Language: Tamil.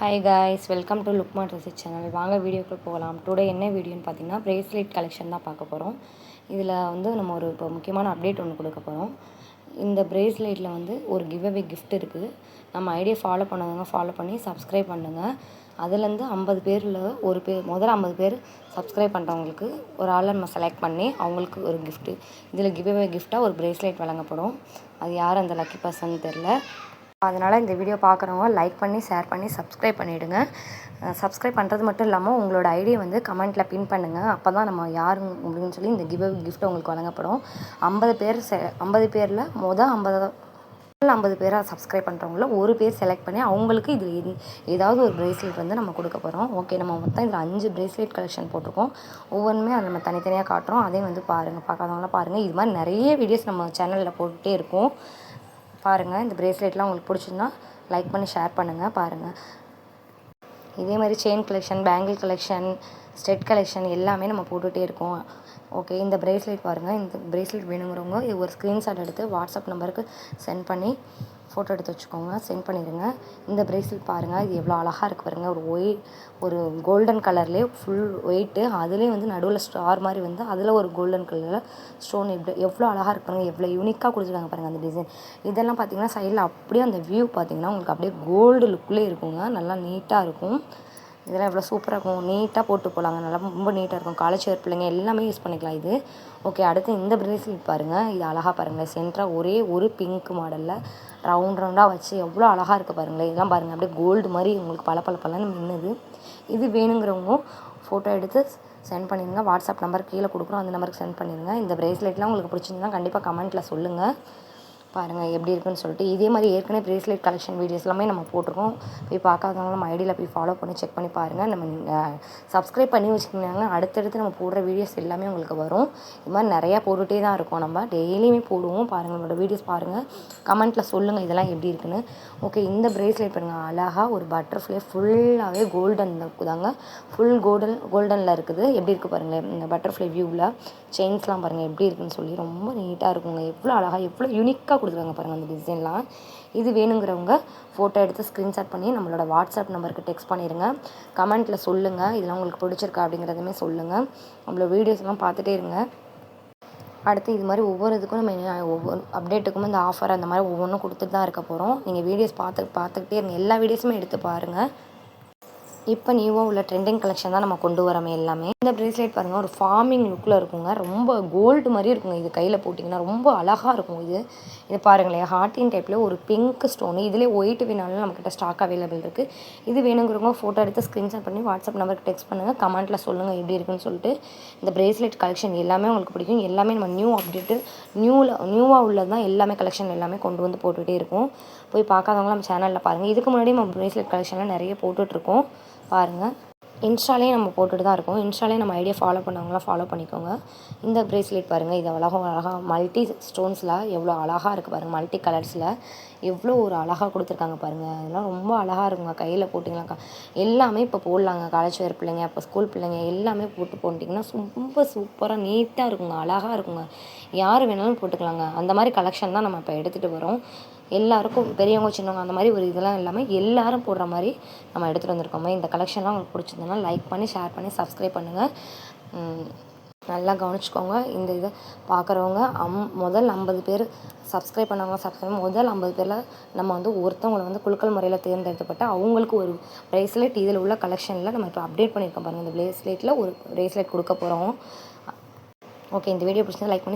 Hi guys, welcome to Lukma dressy channel. வாங்க வீடியோக்குள்ளே போகலாம். டுடே என்ன வீடியோன்னு பார்த்தீங்கன்னா பிரேஸ்லெட் கலெக்ஷன் தான் பார்க்க போகிறோம். இதில் நம்ம ஒரு இப்போ முக்கியமான அப்டேட் ஒன்று கொடுக்க போகிறோம். இந்த பிரேஸ்லெட்டில் ஒரு கிவ்அவே கிஃப்ட் இருக்குது. நம்ம ஐடியா ஃபாலோ பண்ணவங்க ஃபாலோ பண்ணி சப்ஸ்கிரைப் பண்ணுங்கள். அதுலேருந்து 50 பேரில் ஒரு பேர் முதல்ல 50 பேர் சப்ஸ்கிரைப் பண்ணுறவங்களுக்கு ஒரு ஆளை நம்ம செலக்ட் பண்ணி அவங்களுக்கு ஒரு கிஃப்ட்டு. இதில் கிவ்அவே கிஃப்ட்டாக ஒரு பிரேஸ்லெட் வழங்கப்படும். அது யார் அந்த லக்கி பர்சன் தெரில. அதனால் இந்த வீடியோ பார்க்குறவங்க லைக் பண்ணி ஷேர் பண்ணி சப்ஸ்கிரைப் பண்ணிவிடுங்க. சப்ஸ்கிரைப் பண்ணுறது மட்டும் இல்லாமல் உங்களோட ஐடியை கமெண்ட்டில் பின் பண்ணுங்கள். அப்போ தான் நம்ம யார் அப்படின்னு சொல்லி இந்த கிஃப்ட் உங்களுக்கு வழங்கப்படும். 50 பேரில் 50 பேராக சப்ஸ்கிரைப் பண்ணுறவங்கள ஒரு பேர் செலக்ட் பண்ணி அவங்களுக்கு இதில் ஏதாவது ஒரு பிரேஸ்லெட் நம்ம கொடுக்க போகிறோம். ஓகே, நம்ம மொத்தம் இதில் 5 பிரேஸ்லெட் கலெக்ஷன் போட்டிருக்கோம். ஒவ்வொன்றுமே அதை நம்ம தனித்தனியாக காட்டுறோம். அதையும் பாருங்கள். பார்க்காதவங்களாம் பாருங்கள். இது மாதிரி நிறைய வீடியோஸ் நம்ம சேனலில் போட்டுகிட்டே இருக்கோம். பாருங்கள். இந்த பிரேஸ்லெட்லாம் உங்களுக்கு பிடிச்சிருந்தா லைக் பண்ணி ஷேர் பண்ணுங்கள். பாருங்கள். இதே மாதிரி chain collection, bangle collection, stud collection எல்லாமே நம்ம போட்டுகிட்டே இருக்கோம். ஓகே, இந்த பிரேஸ்லெட் பாருங்கள். இந்த பிரேஸ்லெட் வேணுங்கிறவங்க இது ஒரு ஸ்க்ரீன்ஷாட் எடுத்து வாட்ஸ்அப் நம்பருக்கு சென்ட் பண்ணி ஃபோட்டோ எடுத்து வச்சுக்கோங்க. சென்ட் பண்ணிடுங்க. இந்த பிரேஸ்லெட் பாருங்கள். இது எவ்வளோ அழகாக இருக்குது பாருங்கள். ஒரு கோல்டன் கலர்லேயே ஃபுல் ஒயிட்டு, அதுலேயே நடுவில் ஸ்டார் மாதிரி அதில் ஒரு கோல்டன் கலரில் ஸ்டோன் எவ்வளோ அழகாக இருக்கு பாருங்கள். எவ்வளோ யூனிக்காக கொடுத்துருக்காங்க பாருங்கள் அந்த டிசைன். இதெல்லாம் பார்த்திங்கன்னா சைடில் அப்படியே அந்த வியூ பார்த்திங்கன்னா உங்களுக்கு அப்படியே கோல்டு லுக்கிலே இருக்குங்க. நல்லா நீட்டாக இருக்கும். இதெல்லாம் எவ்வளோ சூப்பராக இருக்கும். நீட்டாக போட்டு போகலாங்க. நல்லா ரொம்ப நீட்டாக இருக்கும். காலேஜ் வேர் பிள்ளைங்க எல்லாமே யூஸ் பண்ணிக்கலாம் இது. ஓகே, அடுத்து இந்த பிரேஸ்லெட் பாருங்கள். இது அழகாக பாருங்கள். சென்டராக ஒரே ஒரு பிங்க் மாடலில் ரவுண்டாக வச்சு எவ்வளோ அழகாக இருக்குது பாருங்களேன். இதெல்லாம் பாருங்கள் அப்படியே கோல்டு மாதிரி உங்களுக்கு பளபளன்னு மின்னுது. இது வேணுங்கிறவங்க ஃபோட்டோ எடுத்து சென்ட் பண்ணிடுங்க. வாட்ஸ்அப் நம்பர் கீழே கொடுக்குறோம். அந்த நம்பருக்கு சென்ட் பண்ணிடுங்க. இந்த பிரேஸ்லெட்லாம் உங்களுக்கு பிடிச்சிருந்தா கண்டிப்பாக கமெண்ட்டில் சொல்லுங்கள். பாருங்கள் எப்படி இருக்குன்னு சொல்லிட்டு. இதே மாதிரி ஏற்கனவே பிரேஸ்லெட் கலெக்ஷன் வீடியோஸ் எல்லாமே நம்ம போட்டிருக்கோம். போய் பார்க்காதவங்க நம்ம ஐடியில் போய் ஃபாலோ பண்ணி செக் பண்ணி பாருங்கள். நம்ம சப்ஸ்கிரைப் பண்ணி வச்சுக்கிட்டாங்க அடுத்தடுத்து நம்ம போடுற வீடியோஸ் எல்லாமே உங்களுக்கு வரும். இது மாதிரி நிறையா போட்டுகிட்டே தான் இருக்கோம். நம்ம டெய்லியுமே போடுவோம். பாருங்கள், நம்மளோட வீடியோஸ் பாருங்கள். கமெண்ட்டில் சொல்லுங்கள் இதெல்லாம் எப்படி இருக்குன்னு. ஓகே, இந்த பிரேஸ்லெட் பாருங்கள். அழகாக ஒரு பட்டர்ஃப்ளை ஃபுல்லாகவே கோல்டன் இருக்குதாங்க. ஃபுல் கோல்டனில் இருக்குது. எப்படி இருக்குது பாருங்கள். இந்த பட்டர்ஃப்ளை வியூவில் செயின்ஸ்லாம் பாருங்கள் எப்படி இருக்குன்னு சொல்லி ரொம்ப நீட்டாக இருக்குங்க. எவ்வளோ அழகாக எவ்வளோ யூனிக்காக கொடுத்துருக்காங்க பாருங்கள் அந்த டிசைன்லாம். இது வேணுங்கிறவங்க ஃபோட்டோ எடுத்து ஸ்க்ரீன்ஷாட் பண்ணி நம்மளோட வாட்ஸ்அப் நம்பருக்கு டெக்ஸ்ட் பண்ணிடுங்க. கமெண்ட்டில் சொல்லுங்கள் இதெல்லாம் உங்களுக்கு பிடிச்சிருக்கா அப்படிங்கிறதுமே சொல்லுங்கள். நம்மளோட வீடியோஸ்லாம் பார்த்துட்டே இருங்க. அடுத்து இது மாதிரி ஒவ்வொரு இதுக்கும் நம்ம ஒவ்வொரு அப்டேட்டுக்கும் இந்த ஆஃபர் அந்த மாதிரி ஒவ்வொன்றும் கொடுத்துட்டு தான் இருக்க போகிறோம். நீங்கள் வீடியோஸ் பார்த்துக்கிட்டே இருங்க. எல்லா வீடியோஸுமே எடுத்து பாருங்கள். இப்போ நியூவாக உள்ள ட்ரெண்டிங் கலெக்ஷன் தான் நம்ம கொண்டு வரோமே எல்லாமே. இந்த பிரேஸ்லெட் பாருங்கள். ஒரு ஃபார்மிங் லுக்கில் இருக்குங்க. ரொம்ப கோல்டு மாதிரி இருக்குங்க. இது கையில் போட்டிங்கன்னா ரொம்ப அழகாக இருக்கும். இது பாருங்களேன். ஹார்ட்டின் டைப்பில் ஒரு பிங்க் ஸ்டோனு. இதிலே ஒயிட் வேணாலும் நம்மக்கிட்ட ஸ்டாக் அவைலபிள் இருக்குது. இது வேணுங்கிறவங்க ஃபோட்டோ எடுத்து ஸ்க்ரீன்ஷாட் பண்ணி வாட்ஸ்அப் நம்பருக்கு டெக்ஸ்ட் பண்ணுங்கள். கமெண்ட்டில் சொல்லுங்கள் எப்படி இருக்குன்னு சொல்லிட்டு. இந்த பிரேஸ்லெட் கலெக்ஷன் எல்லாமே உங்களுக்கு பிடிக்கும். எல்லாமே நம்ம நியூ அப்டேட்டு நியூவாக உள்ளது தான் எல்லாமே கலெக்ஷன் எல்லாமே கொண்டு போட்டுகிட்டே இருக்கும். போய் பார்க்காதவங்க நம்ம சேனலில் பாருங்கள். இதுக்கு முன்னாடி நம்ம பிரேஸ்லெட் கலெக்ஷன்லாம் நிறைய போட்டுட்ருக்கோம். பாருங்கள். இன்ஸ்டாலேயும் நம்ம போட்டுட்டு தான் இருக்கோம். இன்ஸ்டாலேயும் நம்ம ஐடியா ஃபாலோ பண்ணவங்களாம் ஃபாலோ பண்ணிக்கோங்க. இந்த பிரேஸ்லெட் பாருங்கள். இது அழகாக மல்டி ஸ்டோன்ஸில் எவ்வளோ அழகாக இருக்குது பாருங்கள். மல்டி கலர்ஸில் எவ்வளோ ஒரு அழகாக கொடுத்துருக்காங்க பாருங்கள். அதெல்லாம் ரொம்ப அழகாக இருக்குங்க. கையில் போட்டிங்கனாக்கா எல்லாமே இப்போ போடலாங்க. காலேஜ் வேறு பிள்ளைங்க, இப்போ ஸ்கூல் பிள்ளைங்க எல்லாமே போட்டு போட்டிங்கன்னா ரொம்ப சூப்பராக நீட்டாக இருக்குங்க. அழகாக இருக்குங்க. யார் வேணாலும் போட்டுக்கலாங்க. அந்த மாதிரி கலெக்ஷன் தான் நம்ம இப்போ எடுத்துகிட்டு வரோம். எல்லாருக்கும் பெரியவங்க சின்னவங்க அந்த மாதிரி ஒரு இதெல்லாம் இல்லாமல் எல்லாரும் போடுற மாதிரி நம்ம எடுத்துகிட்டு வந்திருக்கோமே. இந்த கலெக்ஷன்லாம் உங்களுக்கு பிடிச்சிருந்ததுன்னா லைக் பண்ணி ஷேர் பண்ணி சப்ஸ்கிரைப் பண்ணுங்கள். நல்லா கவனிச்சுக்கோங்க. இந்த இதை பார்க்குறவங்க முதல் 50 பேர் சப்ஸ்கிரைப் பண்ணவங்க முதல் 50 பேரில் நம்ம ஒருத்தவங்களை குலுக்கல் முறையில் தேர்ந்தெடுக்கப்பட்டு அவங்களுக்கு ஒரு பிரேஸ்லெட் இதில் உள்ள கலெக்ஷனில் நம்ம இப்போ அப்டேட் பண்ணியிருக்கோம் பாருங்கள். இந்த பிரேஸ்லெட்டில் ஒரு பிரேஸ்லெட் கொடுக்க போகிறோம். ஓகே, இந்த வீடியோ பிடிச்சிருந்தா லைக் பண்ணி